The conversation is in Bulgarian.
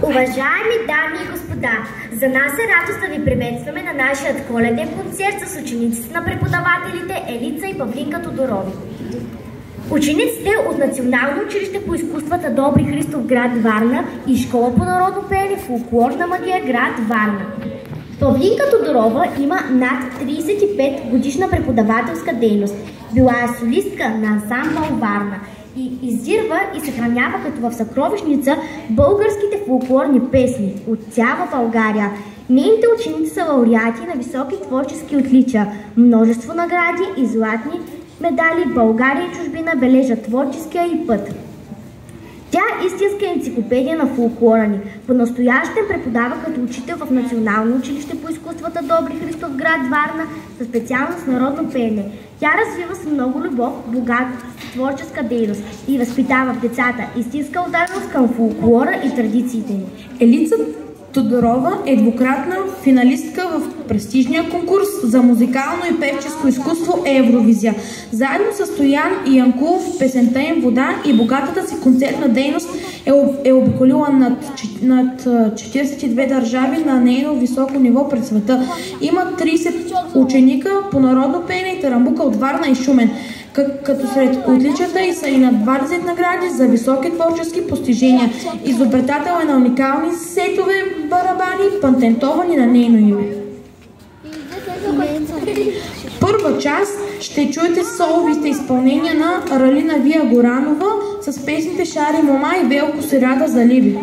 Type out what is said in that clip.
Уважаеми дами и господа, за нас е радост да ви приветстваме на нашия коледен концерт с учениците на преподавателите Елица и Павлинка Тодорови. Учениците от Национално училище по изкуствата Добри Христов град Варна и Школа по народно пеене Фолклорна магия град Варна. Павлинка Тодорова има над 35 годишна преподавателска дейност. Била е солистка на ансамбъл Варна и издирва и съхранява като в съкровищница българските фолклорни песни от цяла България. Нейните ученици са лауреати на високи творчески отличия. Множество награди и златни медали в България и чужбина бележат творческия и път. Тя е истинска енциклопедия на фолклора ни. По-настоящем преподава като учител в Национално училище по изкуствата Добри Христов град Варна със специалност народно пеене. Тя развива с много любов, богата творческа дейност и възпитава в децата истинска отдаденост към фолклора и традициите ни. Елица Тодорова е двукратна финалистка в престижния конкурс за музикално и певческо изкуство Евровизия. Заедно с Стоян и Янкулов песента им "Вода" и богатата си концертна дейност е обиколила над 42 държави на нейно високо ниво пред света. Има 30 ученика по народно пеене и тарамбука от Варна и Шумен. Като сред отличията и са и на 20 награди за високи творчески постижения. Изобретател е на уникални сетове барабани, патентовани на нейно име. Първа част ще чуете соловите изпълнения на Ралина Вия Горанова с песните "Шари мома" и "Велко Сирада заливи".